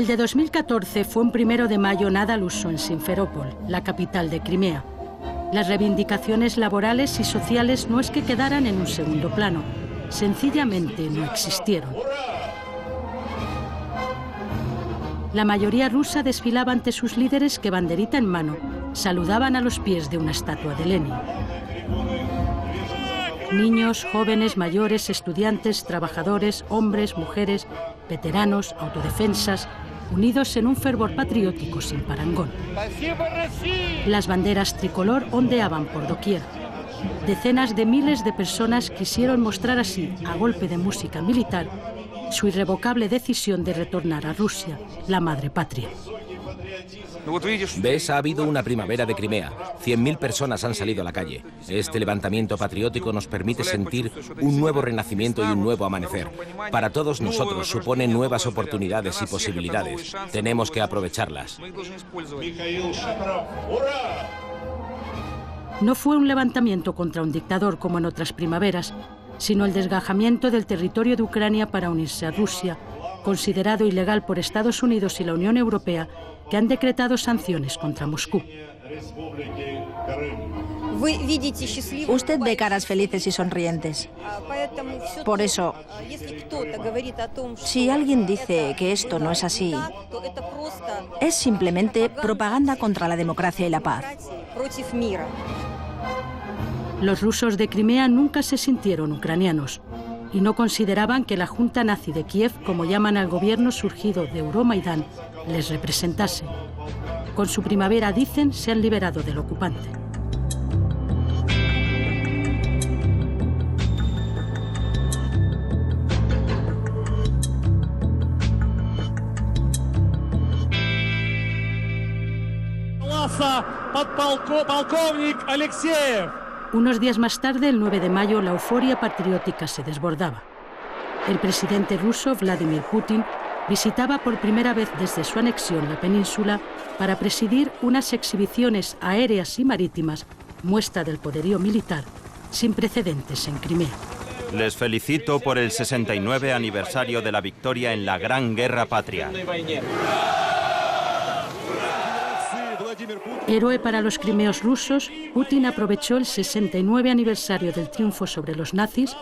El de 2014 fue un 1 de mayo nada al uso en Simferópol, la capital de Crimea. Las reivindicaciones laborales y sociales no es que quedaran en un segundo plano, sencillamente no existieron. La mayoría rusa desfilaba ante sus líderes que, banderita en mano, saludaban a los pies de una estatua de Lenin. Niños, jóvenes, mayores, estudiantes, trabajadores, hombres, mujeres, veteranos, autodefensas, unidos en un fervor patriótico sin parangón. Las banderas tricolor ondeaban por doquier. Decenas de miles de personas quisieron mostrar así, a golpe de música militar, su irrevocable decisión de retornar a Rusia, la madre patria. ¿Ves? Ha habido una primavera de Crimea. 100.000 personas han salido a la calle. Este levantamiento patriótico nos permite sentir un nuevo renacimiento y un nuevo amanecer. Para todos nosotros supone nuevas oportunidades y posibilidades. Tenemos que aprovecharlas. No fue un levantamiento contra un dictador como en otras primaveras, sino el desgajamiento del territorio de Ucrania para unirse a Rusia, considerado ilegal por Estados Unidos y la Unión Europea, que han decretado sanciones contra Moscú. Usted ve caras felices y sonrientes. Por eso, si alguien dice que esto no es así, es simplemente propaganda contra la democracia y la paz. Los rusos de Crimea nunca se sintieron ucranianos y no consideraban que la Junta Nazi de Kiev, como llaman al gobierno surgido de Euromaidán, les representase. Con su primavera, dicen, se han liberado del ocupante. Unos días más tarde, el 9 de mayo, la euforia patriótica se desbordaba. El presidente ruso, Vladimir Putin, visitaba por primera vez desde su anexión la península para presidir unas exhibiciones aéreas y marítimas, muestra del poderío militar, sin precedentes en Crimea. Les felicito por el 69 aniversario de la victoria en la Gran Guerra Patria. Héroe para los crimeos rusos, Putin aprovechó el 69 aniversario del triunfo sobre los nazis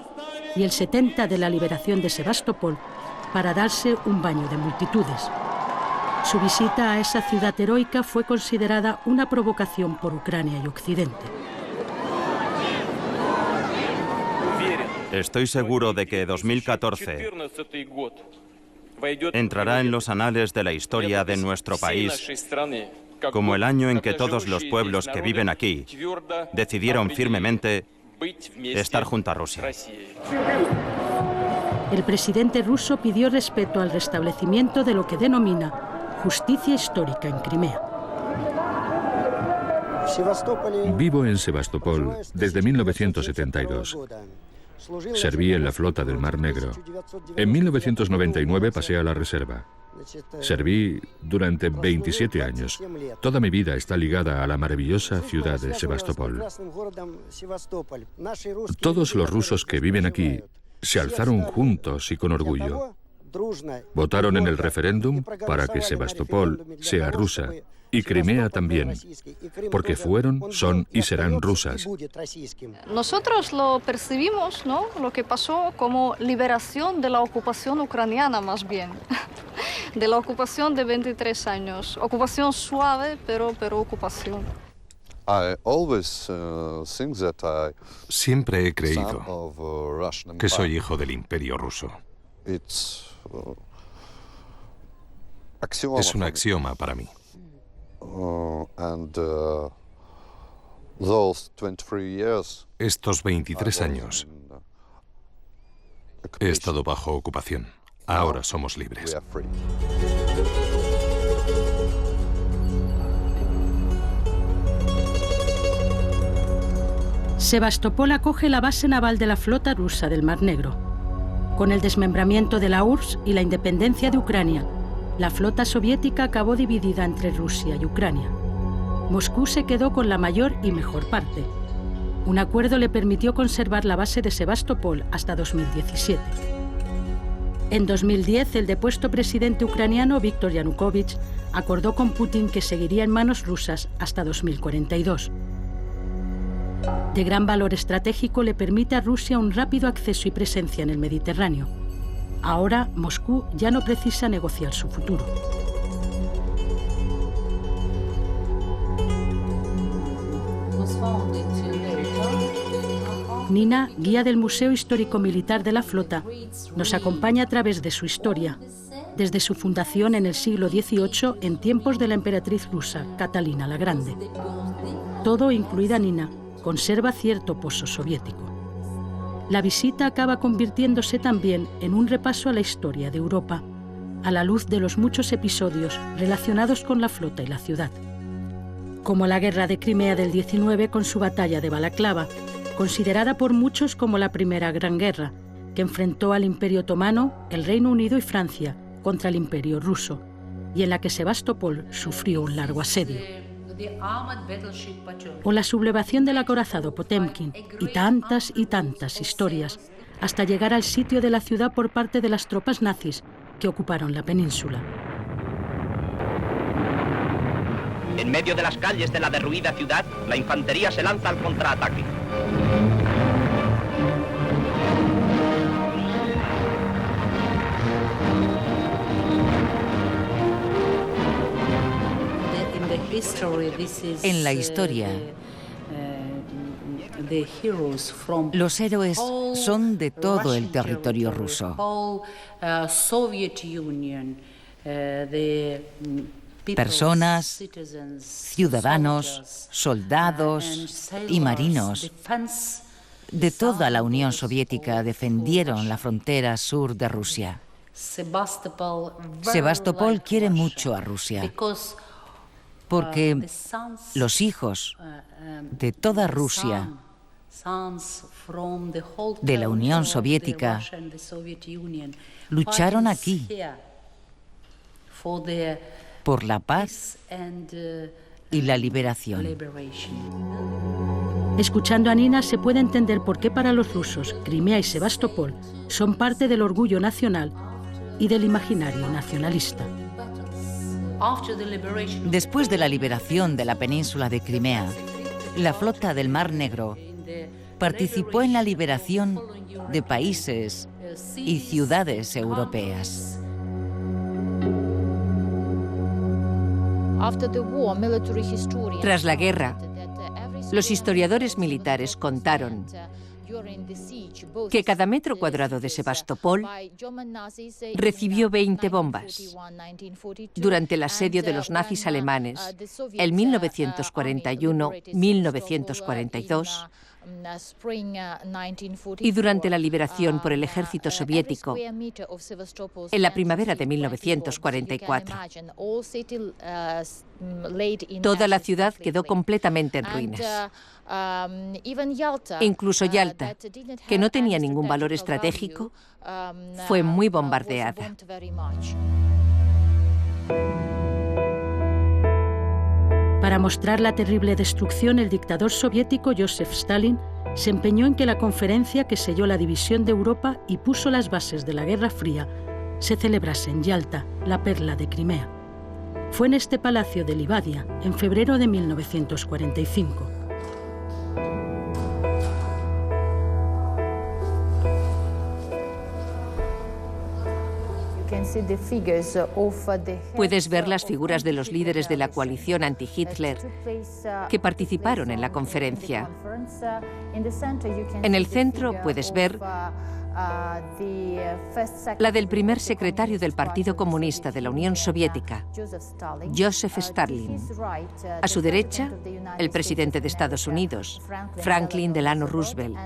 y el 70 de la liberación de Sebastopol para darse un baño de multitudes. Su visita a esa ciudad heroica fue considerada una provocación por Ucrania y Occidente. Estoy seguro de que 2014 entrará en los anales de la historia de nuestro país como el año en que todos los pueblos que viven aquí decidieron firmemente estar junto a Rusia. El presidente ruso pidió respeto al restablecimiento de lo que denomina justicia histórica en Crimea. Vivo en Sebastopol desde 1972. Serví en la flota del Mar Negro. En 1999 pasé a la reserva. Serví durante 27 años. Toda mi vida está ligada a la maravillosa ciudad de Sebastopol. Todos los rusos que viven aquí se alzaron juntos y con orgullo. Votaron en el referéndum para que Sebastopol sea rusa y Crimea también, porque fueron, son y serán rusas. Nosotros lo percibimos, ¿no?, lo que pasó como liberación de la ocupación ucraniana, más bien, de la ocupación de 23 años. Ocupación suave, pero ocupación. Siempre he creído que soy hijo del Imperio ruso. Es un axioma para mí. Estos 23 años he estado bajo ocupación. Ahora somos libres. Sebastopol acoge la base naval de la flota rusa del Mar Negro. Con el desmembramiento de la URSS y la independencia de Ucrania, la flota soviética acabó dividida entre Rusia y Ucrania. Moscú se quedó con la mayor y mejor parte. Un acuerdo le permitió conservar la base de Sebastopol hasta 2017. En 2010, el depuesto presidente ucraniano Víktor Yanukovych acordó con Putin que seguiría en manos rusas hasta 2042. De gran valor estratégico, le permite a Rusia un rápido acceso y presencia en el Mediterráneo. Ahora, Moscú ya no precisa negociar su futuro. Nina, guía del Museo Histórico Militar de la Flota, nos acompaña a través de su historia, desde su fundación en el siglo XVIII en tiempos de la emperatriz rusa, Catalina la Grande. Todo, incluida Nina, conserva cierto pozo soviético. La visita acaba convirtiéndose también en un repaso a la historia de Europa, a la luz de los muchos episodios relacionados con la flota y la ciudad. Como la Guerra de Crimea del 19 con su batalla de Balaclava, considerada por muchos como la primera Gran Guerra, que enfrentó al Imperio Otomano, el Reino Unido y Francia contra el Imperio Ruso, y en la que Sebastopol sufrió un largo asedio. O la sublevación del acorazado Potemkin, y tantas historias, hasta llegar al sitio de la ciudad por parte de las tropas nazis que ocuparon la península. En medio de las calles de la derruida ciudad, la infantería se lanza al contraataque. En la historia, los héroes son de todo el territorio ruso. Personas, ciudadanos, soldados y marinos de toda la Unión Soviética defendieron la frontera sur de Rusia. Sebastopol quiere mucho a Rusia, porque los hijos de toda Rusia, de la Unión Soviética, lucharon aquí por la paz y la liberación. Escuchando a Nina se puede entender por qué para los rusos Crimea y Sebastopol son parte del orgullo nacional y del imaginario nacionalista. Después de la liberación de la península de Crimea, la flota del Mar Negro participó en la liberación de países y ciudades europeas. Tras la guerra, los historiadores militares contaron que cada metro cuadrado de Sebastopol recibió 20 bombas. Durante el asedio de los nazis alemanes, en 1941-1942, y durante la liberación por el ejército soviético en la primavera de 1944. Toda la ciudad quedó completamente en ruinas. Incluso Yalta, que no tenía ningún valor estratégico, fue muy bombardeada. Para mostrar la terrible destrucción, el dictador soviético Joseph Stalin se empeñó en que la conferencia que selló la división de Europa y puso las bases de la Guerra Fría se celebrase en Yalta, la perla de Crimea. Fue en este palacio de Livadia, en febrero de 1945. Puedes ver las figuras de los líderes de la coalición anti-Hitler que participaron en la conferencia. En el centro puedes ver la del primer secretario del Partido Comunista de la Unión Soviética, Joseph Stalin. A su derecha, el presidente de Estados Unidos, Franklin Delano Roosevelt.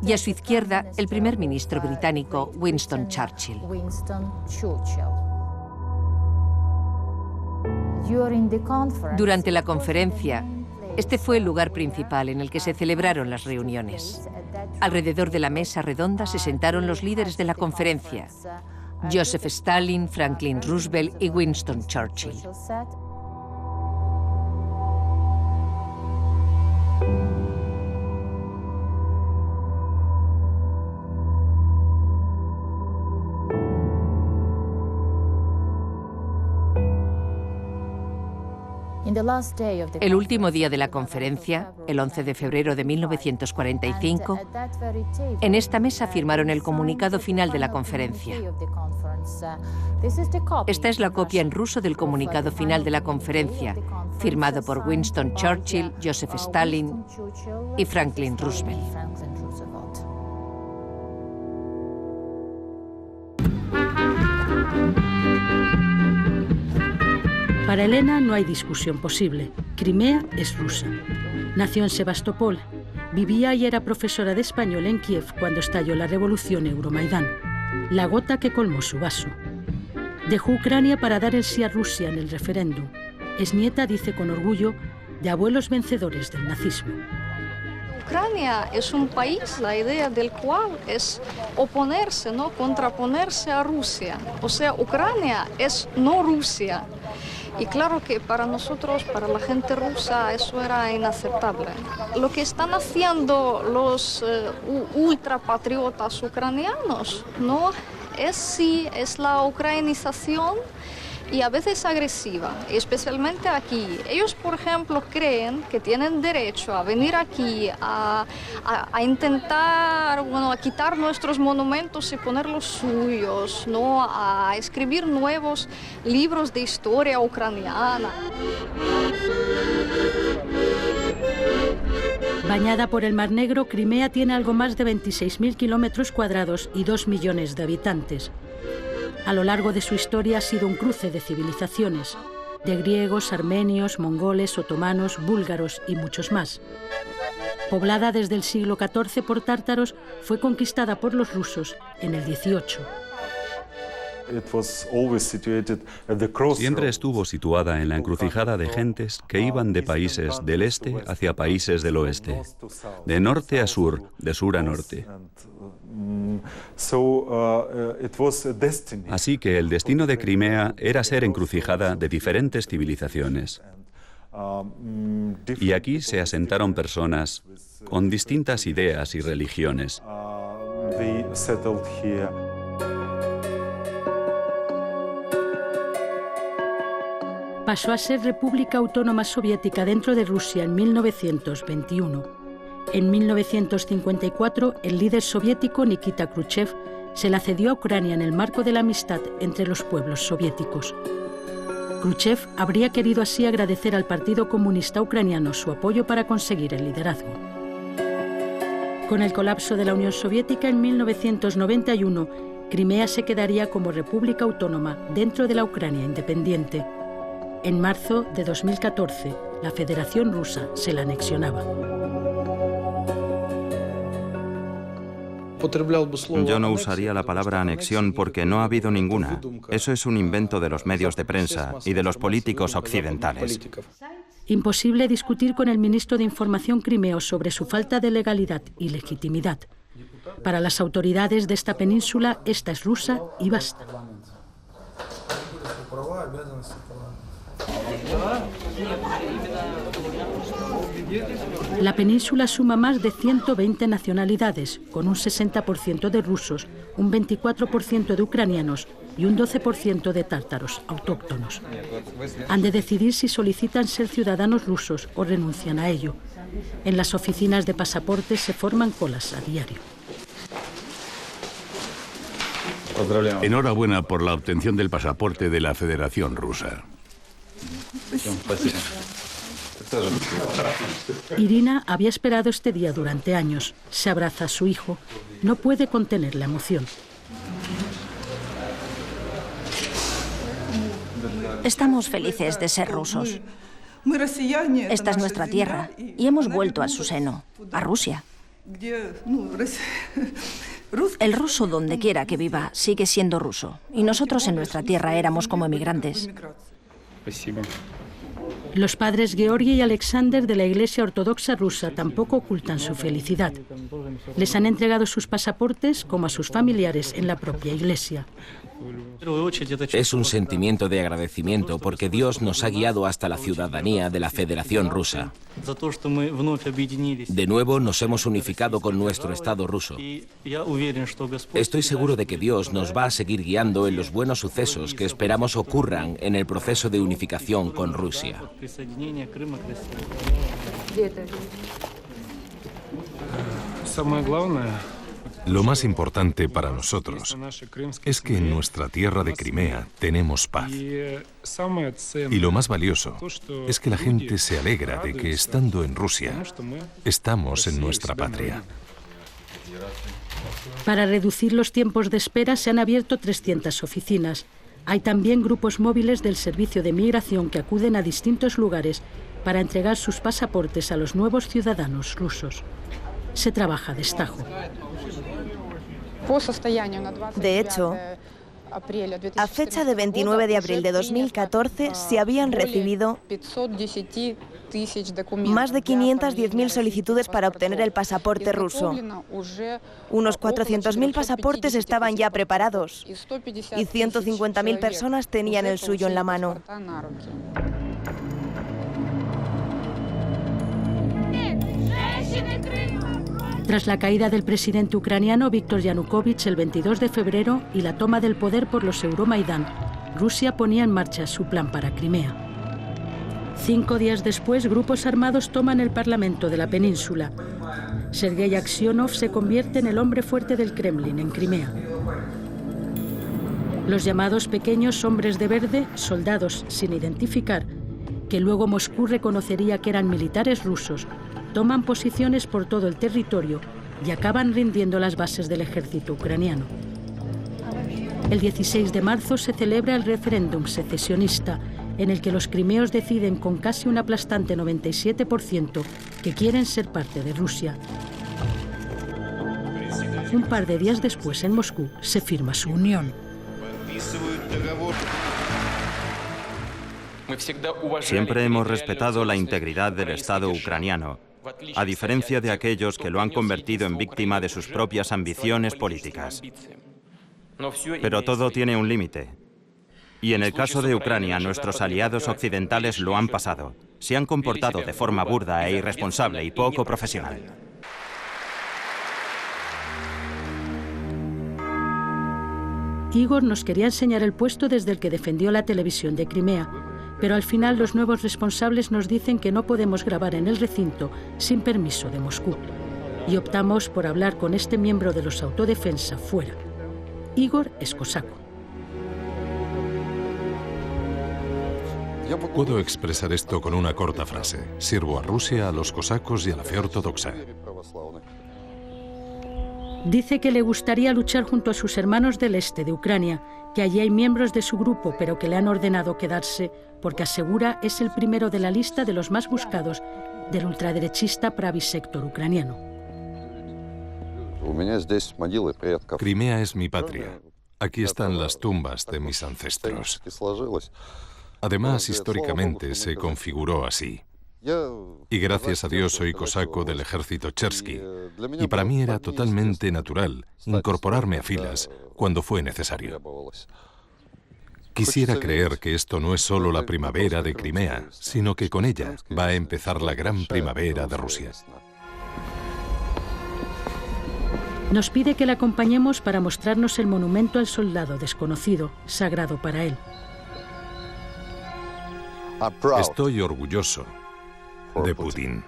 Y a su izquierda, el primer ministro británico, Winston Churchill. Durante la conferencia, este fue el lugar principal en el que se celebraron las reuniones. Alrededor de la mesa redonda se sentaron los líderes de la conferencia: Joseph Stalin, Franklin Roosevelt y Winston Churchill. El último día de la conferencia, el 11 de febrero de 1945, en esta mesa firmaron el comunicado final de la conferencia. Esta es la copia en ruso del comunicado final de la conferencia, firmado por Winston Churchill, Joseph Stalin y Franklin Roosevelt. Para Elena no hay discusión posible. Crimea es rusa. Nació en Sebastopol. Vivía y era profesora de español en Kiev cuando estalló la revolución Euromaidán, la gota que colmó su vaso. Dejó Ucrania para dar el sí a Rusia en el referéndum. Es nieta, dice con orgullo, de abuelos vencedores del nazismo. Ucrania es un país, la idea del cual es oponerse, ¿no? Contraponerse a Rusia. O sea, Ucrania es no Rusia. Y claro que para nosotros, para la gente rusa, eso era inaceptable. Lo que están haciendo los ultrapatriotas ucranianos, ¿no? Es la ucranización y a veces agresiva, especialmente aquí. Ellos, por ejemplo, creen que tienen derecho a venir aquí a intentar, bueno, a quitar nuestros monumentos y poner los suyos, ¿no? A escribir nuevos libros de historia ucraniana. Bañada por el Mar Negro, Crimea tiene algo más de 26.000 kilómetros cuadrados y 2 millones de habitantes. A lo largo de su historia ha sido un cruce de civilizaciones, de griegos, armenios, mongoles, otomanos, búlgaros y muchos más. Poblada desde el siglo XIV por tártaros, fue conquistada por los rusos en el XVIII. Siempre estuvo situada en la encrucijada de gentes que iban de países del este hacia países del oeste, de norte a sur, de sur a norte. Así que el destino de Crimea era ser encrucijada de diferentes civilizaciones. Y aquí se asentaron personas con distintas ideas y religiones. Pasó a ser República Autónoma Soviética dentro de Rusia en 1921. En 1954, el líder soviético Nikita Khrushchev se la cedió a Ucrania en el marco de la amistad entre los pueblos soviéticos. Khrushchev habría querido así agradecer al Partido Comunista Ucraniano su apoyo para conseguir el liderazgo. Con el colapso de la Unión Soviética en 1991, Crimea se quedaría como república autónoma dentro de la Ucrania independiente. En marzo de 2014, la Federación Rusa se la anexionaba. Yo no usaría la palabra anexión porque no ha habido ninguna. Eso es un invento de los medios de prensa y de los políticos occidentales. Imposible discutir con el ministro de Información crimeo sobre su falta de legalidad y legitimidad. Para las autoridades de esta península, esta es rusa y basta. La península suma más de 120 nacionalidades, con un 60% de rusos, un 24% de ucranianos y un 12% de tártaros autóctonos. Han de decidir si solicitan ser ciudadanos rusos o renuncian a ello. En las oficinas de pasaportes se forman colas a diario. Enhorabuena por la obtención del pasaporte de la Federación Rusa. Irina había esperado este día durante años. Se abraza a su hijo. No puede contener la emoción. Estamos felices de ser rusos. Esta es nuestra tierra y hemos vuelto a su seno, a Rusia. El ruso, donde quiera que viva, sigue siendo ruso. Y nosotros en nuestra tierra éramos como emigrantes. Los padres Georgi y Alexander de la Iglesia Ortodoxa rusa tampoco ocultan su felicidad. Les han entregado sus pasaportes como a sus familiares en la propia iglesia. Es un sentimiento de agradecimiento porque Dios nos ha guiado hasta la ciudadanía de la Federación Rusa. De nuevo nos hemos unificado con nuestro Estado ruso. Estoy seguro de que Dios nos va a seguir guiando en los buenos sucesos que esperamos ocurran en el proceso de unificación con Rusia. Lo más importante para nosotros es que en nuestra tierra de Crimea tenemos paz. Y lo más valioso es que la gente se alegra de que estando en Rusia, estamos en nuestra patria. Para reducir los tiempos de espera se han abierto 300 oficinas. Hay también grupos móviles del Servicio de Migración que acuden a distintos lugares para entregar sus pasaportes a los nuevos ciudadanos rusos. Se trabaja a destajo. De hecho, a fecha de 29 de abril de 2014 se habían recibido más de 510.000 solicitudes para obtener el pasaporte ruso. Unos 400.000 pasaportes estaban ya preparados y 150.000 personas tenían el suyo en la mano. Tras la caída del presidente ucraniano Víktor Yanukovych el 22 de febrero y la toma del poder por los Euromaidán, Rusia ponía en marcha su plan para Crimea. 5 días después, grupos armados toman el Parlamento de la península. Sergei Aksionov se convierte en el hombre fuerte del Kremlin en Crimea. Los llamados pequeños hombres de verde, soldados sin identificar, que luego Moscú reconocería que eran militares rusos, toman posiciones por todo el territorio y acaban rindiendo las bases del ejército ucraniano. El 16 de marzo se celebra el referéndum secesionista, en el que los crimeos deciden con casi un aplastante 97% que quieren ser parte de Rusia. Un par de días después, en Moscú, se firma su unión. Siempre hemos respetado la integridad del Estado ucraniano, a diferencia de aquellos que lo han convertido en víctima de sus propias ambiciones políticas. Pero todo tiene un límite. Y en el caso de Ucrania, nuestros aliados occidentales lo han pasado. Se han comportado de forma burda e irresponsable y poco profesional. Igor nos quería enseñar el puesto desde el que defendió la televisión de Crimea, pero al final los nuevos responsables nos dicen que no podemos grabar en el recinto sin permiso de Moscú. Y optamos por hablar con este miembro de los autodefensa fuera. Igor es cosaco. Puedo expresar esto con una corta frase. Sirvo a Rusia, a los cosacos y a la fe ortodoxa. Dice que le gustaría luchar junto a sus hermanos del este de Ucrania, que allí hay miembros de su grupo, pero que le han ordenado quedarse porque asegura es el primero de la lista de los más buscados del ultraderechista Pravy Sector ucraniano. Crimea es mi patria. Aquí están las tumbas de mis ancestros. Además, históricamente se configuró así. Y gracias a Dios soy cosaco del ejército Chersky, y para mí era totalmente natural incorporarme a filas cuando fue necesario. Quisiera creer que esto no es solo la primavera de Crimea, sino que con ella va a empezar la gran primavera de Rusia. Nos pide que le acompañemos para mostrarnos el monumento al soldado desconocido, sagrado para él. Estoy orgulloso de Putin.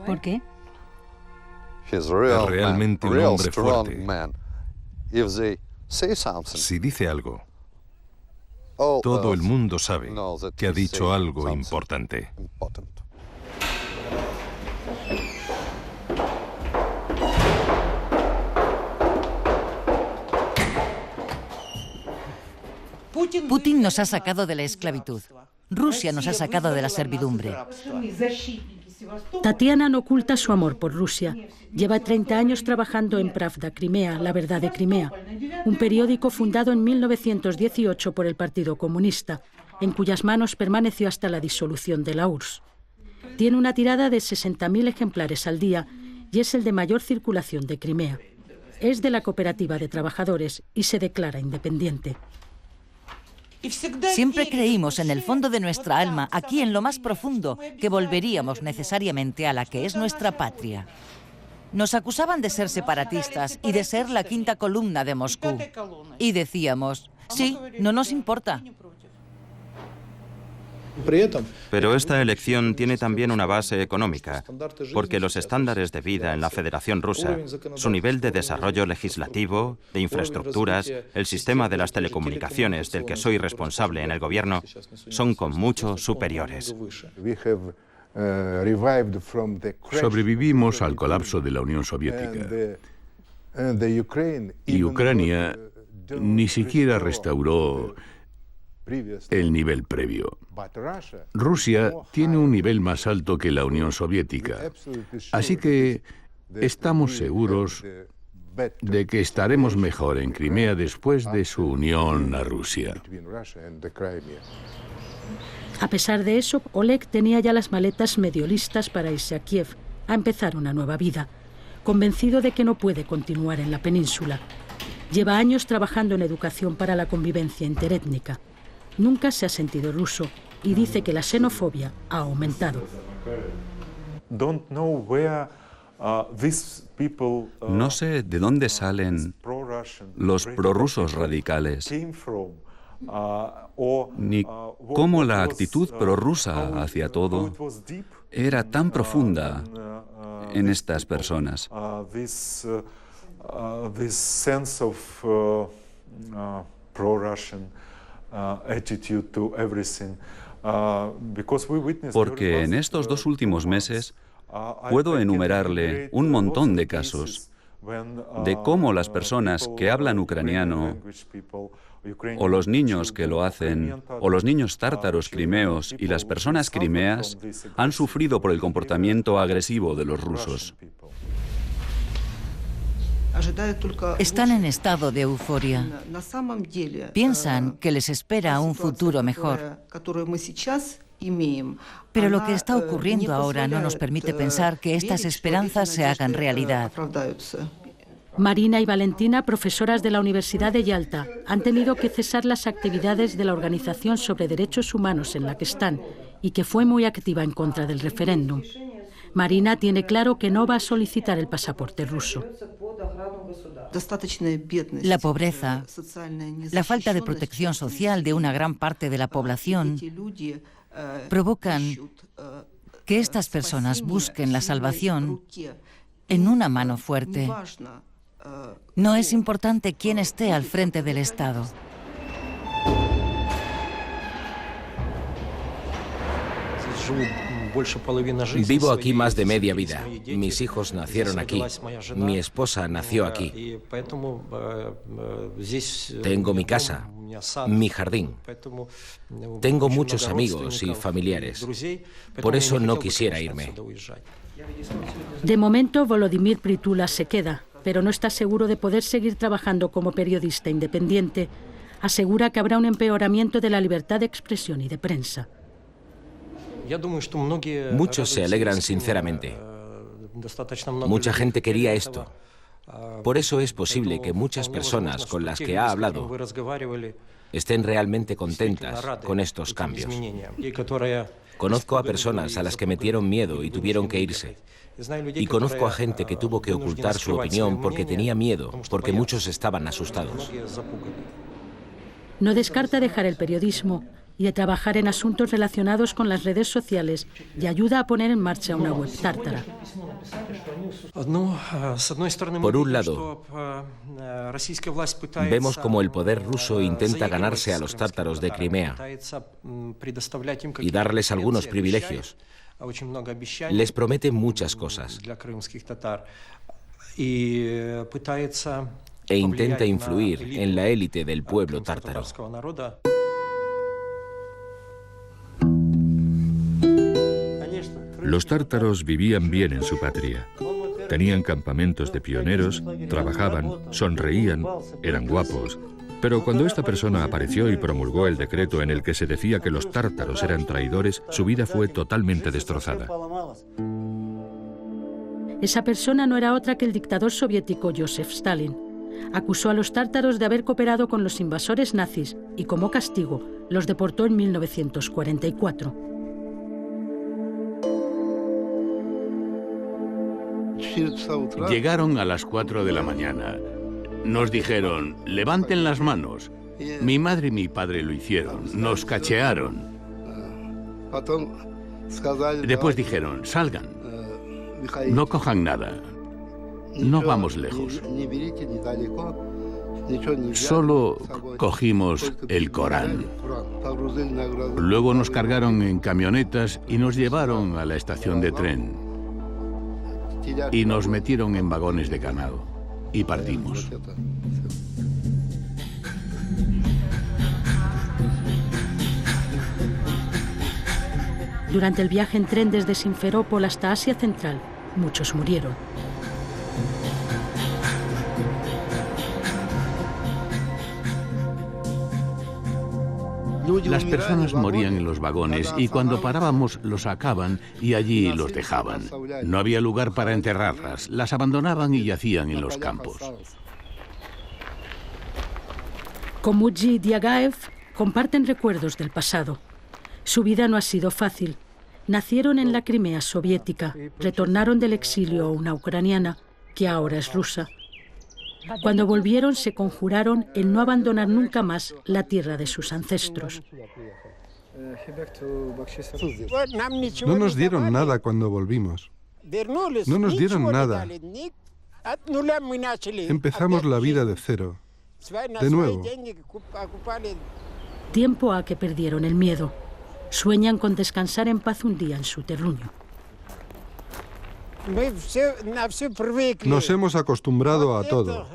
¿Por qué? Es realmente un hombre fuerte. Si dice algo, todo el mundo sabe que ha dicho algo importante. Putin nos ha sacado de la esclavitud. Rusia nos ha sacado de la servidumbre. Tatiana no oculta su amor por Rusia. Lleva 30 años trabajando en Pravda Crimea, La Verdad de Crimea, un periódico fundado en 1918 por el Partido Comunista, en cuyas manos permaneció hasta la disolución de la URSS. Tiene una tirada de 60.000 ejemplares al día y es el de mayor circulación de Crimea. es de la cooperativa de trabajadores y se declara independiente. Siempre creímos en el fondo de nuestra alma, aquí en lo más profundo, que volveríamos necesariamente a la que es nuestra patria. Nos acusaban de ser separatistas y de ser la quinta columna de Moscú. Y decíamos, sí, no nos importa. Pero esta elección tiene también una base económica, porque los estándares de vida en la Federación Rusa, su nivel de desarrollo legislativo, de infraestructuras, el sistema de las telecomunicaciones del que soy responsable en el gobierno, son con mucho superiores. Sobrevivimos al colapso de la Unión Soviética y Ucrania ni siquiera restauró el nivel previo. Rusia tiene un nivel más alto que la Unión Soviética, así que estamos seguros de que estaremos mejor en Crimea después de su unión a Rusia. A pesar de eso, Oleg tenía ya las maletas medio listas para irse a Kiev, a empezar una nueva vida, convencido de que no puede continuar en la península. Lleva años trabajando en educación para la convivencia interétnica. Nunca se ha sentido ruso y dice que la xenofobia ha aumentado. No sé de dónde salen los prorrusos radicales, ni cómo la actitud prorrusa hacia todo era tan profunda en estas personas. Porque en estos 2 últimos meses puedo enumerarle un montón de casos de cómo las personas que hablan ucraniano, o los niños que lo hacen, o los niños tártaros crimeos y las personas crimeas han sufrido por el comportamiento agresivo de los rusos. Están en estado de euforia. Piensan que les espera un futuro mejor. Pero lo que está ocurriendo ahora no nos permite pensar que estas esperanzas se hagan realidad. Marina y Valentina, profesoras de la Universidad de Yalta, han tenido que cesar las actividades de la Organización sobre Derechos Humanos en la que están y que fue muy activa en contra del referéndum. Marina tiene claro que no va a solicitar el pasaporte ruso. La pobreza, la falta de protección social de una gran parte de la población provocan que estas personas busquen la salvación en una mano fuerte. No es importante quién esté al frente del Estado. Vivo aquí más de media vida. Mis hijos nacieron aquí. Mi esposa nació aquí. Tengo mi casa, mi jardín. Tengo muchos amigos y familiares. Por eso no quisiera irme. De momento, Volodymyr Pritula se queda, pero no está seguro de poder seguir trabajando como periodista independiente. Asegura que habrá un empeoramiento de la libertad de expresión y de prensa. Muchos se alegran sinceramente. Mucha gente quería esto. Por eso es posible que muchas personas con las que ha hablado estén realmente contentas con estos cambios. Conozco a personas a las que metieron miedo y tuvieron que irse. Y conozco a gente que tuvo que ocultar su opinión porque tenía miedo, porque muchos estaban asustados. No descarta dejar el periodismo y de trabajar en asuntos relacionados con las redes sociales y ayuda a poner en marcha una web tártara. Por un lado, vemos como el poder ruso intenta ganarse a los tártaros de Crimea y darles algunos privilegios. Les promete muchas cosas e intenta influir en la élite del pueblo tártaro. Los tártaros vivían bien en su patria. Tenían campamentos de pioneros, trabajaban, sonreían, eran guapos. Pero cuando esta persona apareció y promulgó el decreto en el que se decía que los tártaros eran traidores, su vida fue totalmente destrozada. Esa persona no era otra que el dictador soviético Joseph Stalin. Acusó a los tártaros de haber cooperado con los invasores nazis y, como castigo, los deportó en 1944. Llegaron a las 4 de la mañana. Nos dijeron, levanten las manos. Mi madre y mi padre lo hicieron. Nos cachearon. Después dijeron, salgan. No cojan nada. No vamos lejos. Solo cogimos el Corán. Luego nos cargaron en camionetas y nos llevaron a la estación de tren. Y nos metieron en vagones de ganado. Y partimos. Durante el viaje en tren desde Simferópol hasta Asia Central, muchos murieron. Las personas morían en los vagones y cuando parábamos los sacaban y allí los dejaban. No había lugar para enterrarlas, las abandonaban y yacían en los campos. Komudji y Diagaev comparten recuerdos del pasado. Su vida no ha sido fácil. Nacieron en la Crimea soviética, retornaron del exilio a una ucraniana, que ahora es rusa. Cuando volvieron se conjuraron en no abandonar nunca más la tierra de sus ancestros. No nos dieron nada cuando volvimos. No nos dieron nada. Empezamos la vida de cero. De nuevo. Tiempo a que perdieron el miedo. Sueñan con descansar en paz un día en su terruño. Nos hemos acostumbrado a todo.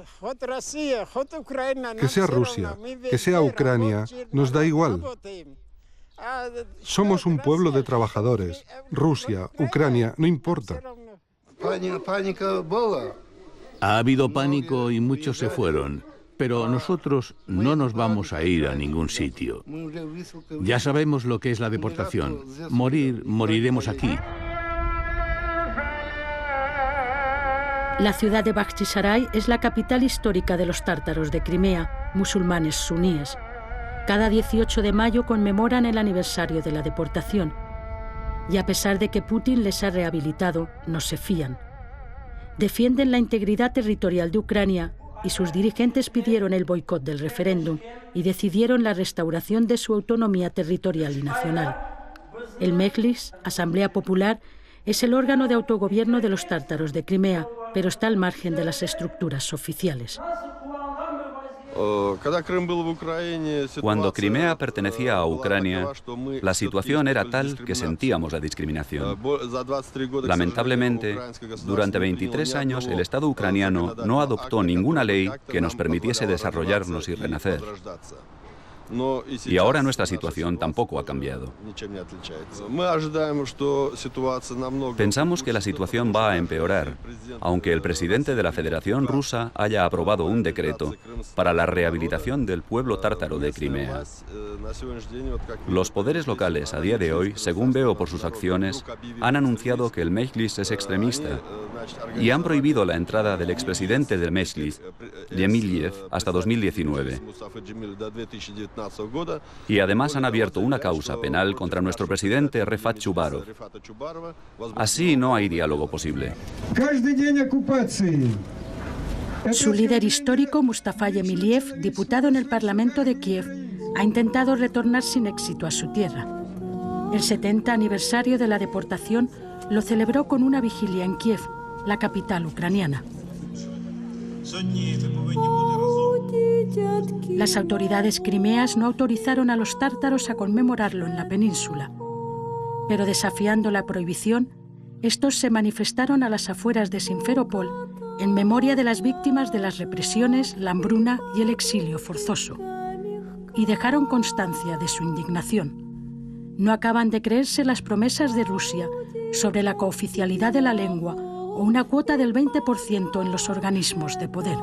Que sea Rusia, que sea Ucrania, nos da igual. Somos un pueblo de trabajadores. Rusia, Ucrania, no importa. Ha habido pánico y muchos se fueron. Pero nosotros no nos vamos a ir a ningún sitio. Ya sabemos lo que es la deportación. Moriremos aquí. La ciudad de Bakhchisaray es la capital histórica de los tártaros de Crimea, musulmanes suníes. Cada 18 de mayo conmemoran el aniversario de la deportación. Y a pesar de que Putin les ha rehabilitado, no se fían. Defienden la integridad territorial de Ucrania y sus dirigentes pidieron el boicot del referéndum y decidieron la restauración de su autonomía territorial y nacional. El Mejlis, Asamblea Popular, es el órgano de autogobierno de los tártaros de Crimea, pero está al margen de las estructuras oficiales. Cuando Crimea pertenecía a Ucrania, la situación era tal que sentíamos la discriminación. Lamentablemente, durante 23 años el Estado ucraniano no adoptó ninguna ley que nos permitiese desarrollarnos y renacer. Y ahora nuestra situación tampoco ha cambiado. Pensamos que la situación va a empeorar, aunque el presidente de la Federación Rusa haya aprobado un decreto para la rehabilitación del pueblo tártaro de Crimea. Los poderes locales a día de hoy, según veo por sus acciones, han anunciado que el Mejlis es extremista y han prohibido la entrada del expresidente del Mejlis, Yemiliev, hasta 2019. Y además han abierto una causa penal contra nuestro presidente Refat Chubarov. Así no hay diálogo posible. Su líder histórico, Mustafa Yemiliev, diputado en el Parlamento de Kiev, ha intentado retornar sin éxito a su tierra. El 70 aniversario de la deportación lo celebró con una vigilia en Kiev, la capital ucraniana. Las autoridades crimeas no autorizaron a los tártaros a conmemorarlo en la península, pero desafiando la prohibición, estos se manifestaron a las afueras de Simferópol en memoria de las víctimas de las represiones, la hambruna y el exilio forzoso, y dejaron constancia de su indignación. No acaban de creerse las promesas de Rusia sobre la cooficialidad de la lengua o una cuota del 20% en los organismos de poder.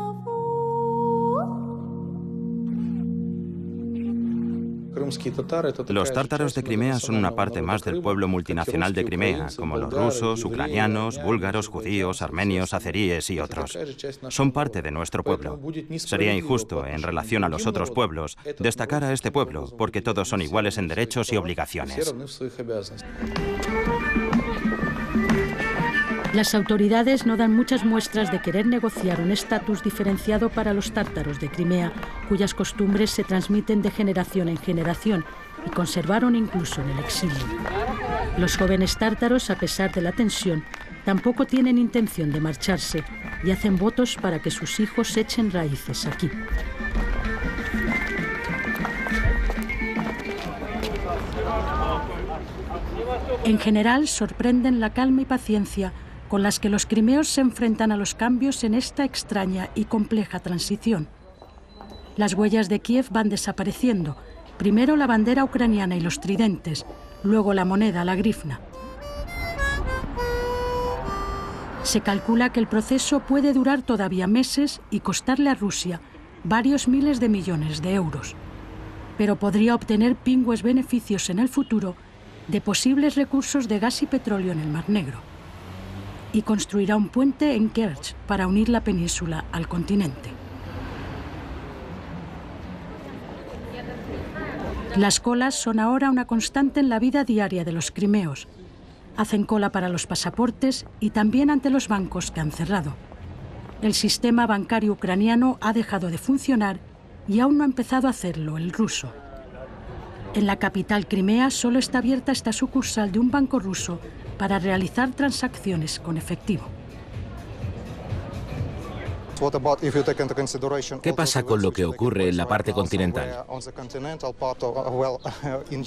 Los tártaros de Crimea son una parte más del pueblo multinacional de Crimea, como los rusos, ucranianos, búlgaros, judíos, armenios, azeríes y otros. Son parte de nuestro pueblo. Sería injusto, en relación a los otros pueblos, destacar a este pueblo, porque todos son iguales en derechos y obligaciones. Las autoridades no dan muchas muestras de querer negociar un estatus diferenciado para los tártaros de Crimea, cuyas costumbres se transmiten de generación en generación y conservaron incluso en el exilio. Los jóvenes tártaros, a pesar de la tensión, tampoco tienen intención de marcharse y hacen votos para que sus hijos echen raíces aquí. En general, sorprenden la calma y paciencia con las que los crimeos se enfrentan a los cambios en esta extraña y compleja transición. Las huellas de Kiev van desapareciendo, primero la bandera ucraniana y los tridentes, luego la moneda, la grifna. Se calcula que el proceso puede durar todavía meses y costarle a Rusia varios miles de millones de euros, pero podría obtener pingües beneficios en el futuro de posibles recursos de gas y petróleo en el Mar Negro, y construirá un puente en Kerch para unir la península al continente. Las colas son ahora una constante en la vida diaria de los crimeos. Hacen cola para los pasaportes y también ante los bancos que han cerrado. El sistema bancario ucraniano ha dejado de funcionar y aún no ha empezado a hacerlo el ruso. En la capital Crimea solo está abierta esta sucursal de un banco ruso para realizar transacciones con efectivo. ¿Qué pasa con lo que ocurre en la parte continental?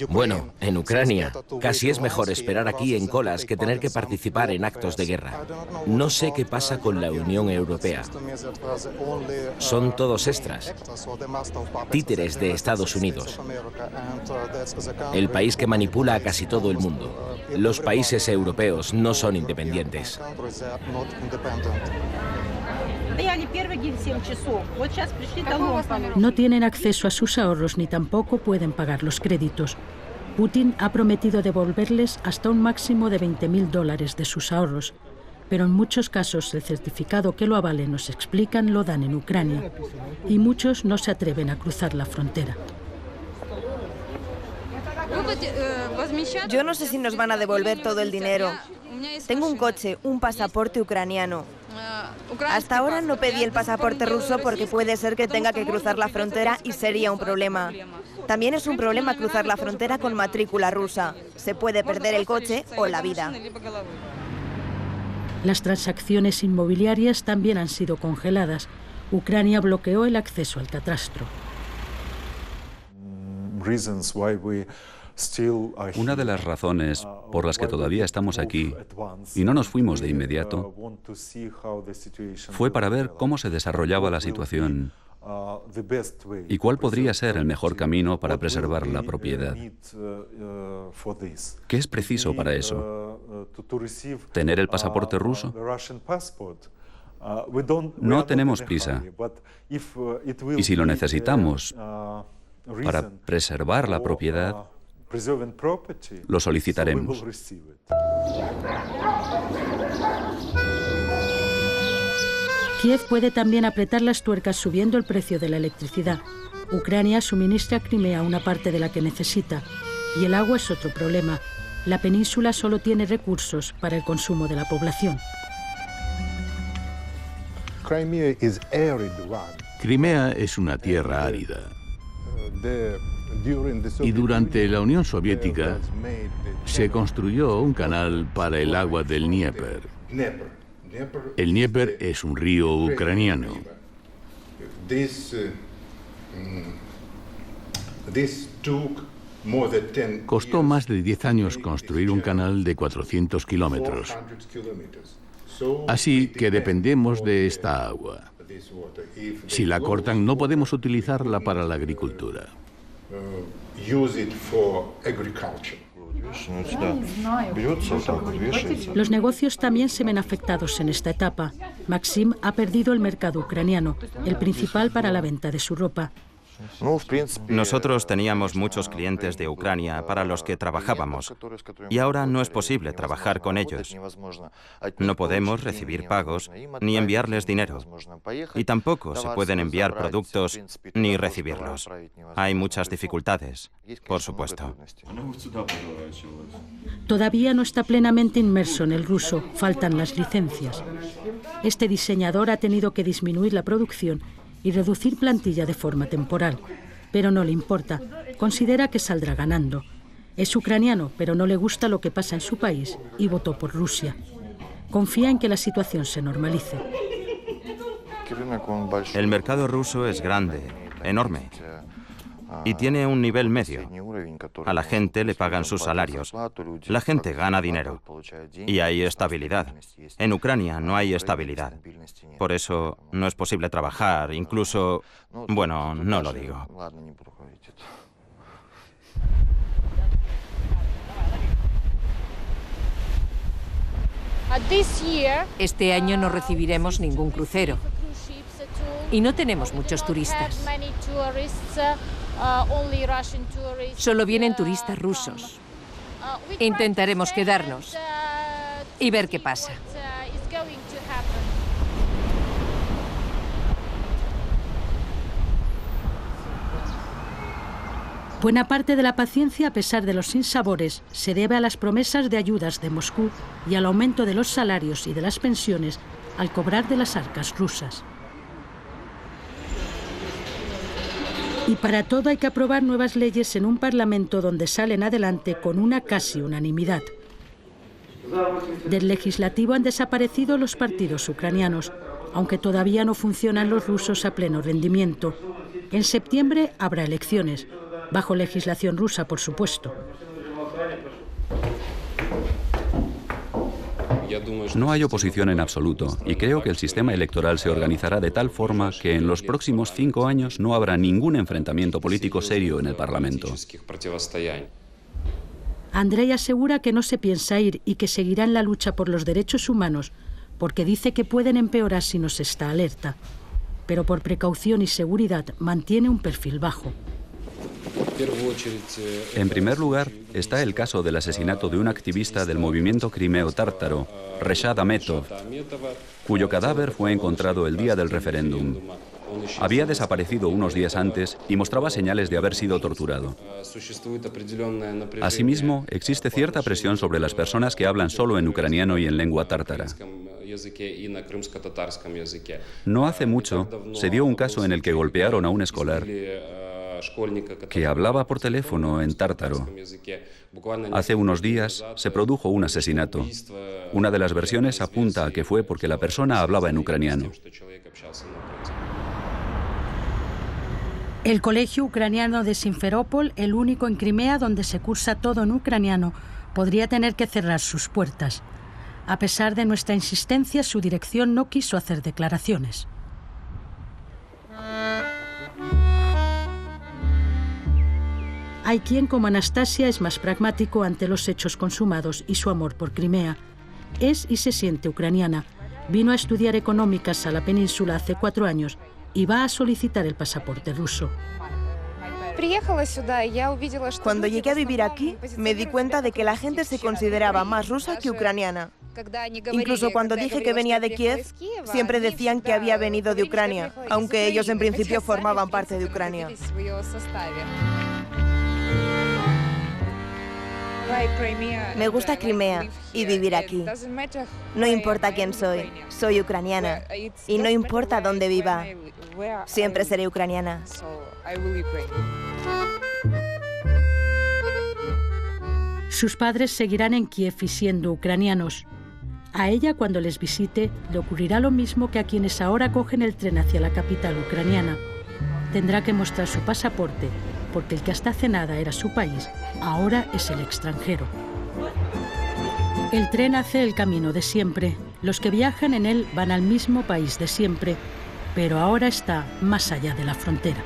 Bueno, en Ucrania, casi es mejor esperar aquí en colas que tener que participar en actos de guerra. No sé qué pasa con la Unión Europea. Son todos extras, títeres de Estados Unidos, el país que manipula a casi todo el mundo. Los países europeos no son independientes. No tienen acceso a sus ahorros ni tampoco pueden pagar los créditos. Putin ha prometido devolverles hasta un máximo de $20.000 de sus ahorros, pero en muchos casos el certificado que lo avale, nos explican, lo dan en Ucrania, y muchos no se atreven a cruzar la frontera. Yo no sé si nos van a devolver todo el dinero. Tengo un coche, un pasaporte ucraniano. Hasta ahora no pedí el pasaporte ruso porque puede ser que tenga que cruzar la frontera y sería un problema. También es un problema cruzar la frontera con matrícula rusa. Se puede perder el coche o la vida. Las transacciones inmobiliarias también han sido congeladas. Ucrania bloqueó el acceso al catastro. Una de las razones por las que todavía estamos aquí y no nos fuimos de inmediato fue para ver cómo se desarrollaba la situación y cuál podría ser el mejor camino para preservar la propiedad. ¿Qué es preciso para eso? ¿Tener el pasaporte ruso? No tenemos prisa. Y si lo necesitamos para preservar la propiedad, lo solicitaremos. Kiev puede también apretar las tuercas subiendo el precio de la electricidad. Ucrania suministra a Crimea una parte de la que necesita. Y el agua es otro problema. La península solo tiene recursos para el consumo de la población. Crimea es una tierra árida. Y durante la Unión Soviética se construyó un canal para el agua del Dnieper. El Dnieper es un río ucraniano. Costó más de 10 años construir un canal de 400 kilómetros. Así que dependemos de esta agua. Si la cortan, no podemos utilizarla para la agricultura. Los negocios también se ven afectados en esta etapa. Maxim ha perdido el mercado ucraniano, el principal para la venta de su ropa. Nosotros teníamos muchos clientes de Ucrania para los que trabajábamos y ahora no es posible trabajar con ellos. No podemos recibir pagos ni enviarles dinero y tampoco se pueden enviar productos ni recibirlos. Hay muchas dificultades, por supuesto. Todavía no está plenamente inmerso en el ruso, faltan las licencias. Este diseñador ha tenido que disminuir la producción y reducir plantilla de forma temporal, pero no le importa, considera que saldrá ganando. Es ucraniano, pero no le gusta lo que pasa en su país y votó por Rusia. Confía en que la situación se normalice. El mercado ruso es grande, enorme, y tiene un nivel medio. A la gente le pagan sus salarios. La gente gana dinero. Y hay estabilidad. En Ucrania no hay estabilidad. Por eso no es posible trabajar, incluso... Bueno, no lo digo. Este año no recibiremos ningún crucero. Y no tenemos muchos turistas. Solo vienen turistas rusos. Intentaremos quedarnos y ver qué pasa. Buena parte de la paciencia, a pesar de los sinsabores, se debe a las promesas de ayudas de Moscú y al aumento de los salarios y de las pensiones al cobrar de las arcas rusas. Y para todo hay que aprobar nuevas leyes en un parlamento donde salen adelante con una casi unanimidad. Del legislativo han desaparecido los partidos ucranianos, aunque todavía no funcionan los rusos a pleno rendimiento. En septiembre habrá elecciones, bajo legislación rusa, por supuesto. No hay oposición en absoluto y creo que el sistema electoral se organizará de tal forma que en los próximos 5 años no habrá ningún enfrentamiento político serio en el Parlamento. Andrei asegura que no se piensa ir y que seguirá en la lucha por los derechos humanos, porque dice que pueden empeorar si no se está alerta. Pero por precaución y seguridad mantiene un perfil bajo. En primer lugar, está el caso del asesinato de un activista del movimiento crimeo-tártaro, Reshad Ametov, cuyo cadáver fue encontrado el día del referéndum. Había desaparecido unos días antes y mostraba señales de haber sido torturado. Asimismo, existe cierta presión sobre las personas que hablan solo en ucraniano y en lengua tártara. No hace mucho, se dio un caso en el que golpearon a un escolar que hablaba por teléfono en tártaro. Hace unos días se produjo un asesinato. Una de las versiones apunta a que fue porque la persona hablaba en ucraniano. El colegio ucraniano de Simferópol, el único en Crimea donde se cursa todo en ucraniano, podría tener que cerrar sus puertas. A pesar de nuestra insistencia, su dirección no quiso hacer declaraciones. Hay quien, como Anastasia, es más pragmático ante los hechos consumados y su amor por Crimea. Es y se siente ucraniana. Vino a estudiar económicas a la península hace 4 años y va a solicitar el pasaporte ruso. Cuando llegué a vivir aquí, me di cuenta de que la gente se consideraba más rusa que ucraniana. Incluso cuando dije que venía de Kiev, siempre decían que había venido de Ucrania, aunque ellos en principio formaban parte de Ucrania. Me gusta Crimea y vivir aquí. No importa quién soy, soy ucraniana. Y no importa dónde viva, siempre seré ucraniana. Sus padres seguirán en Kiev y siendo ucranianos. A ella, cuando les visite, le ocurrirá lo mismo que a quienes ahora cogen el tren hacia la capital ucraniana. Tendrá que mostrar su pasaporte, porque el que hasta hace nada era su país, ahora es el extranjero. El tren hace el camino de siempre. Los que viajan en él van al mismo país de siempre, pero ahora está más allá de la frontera.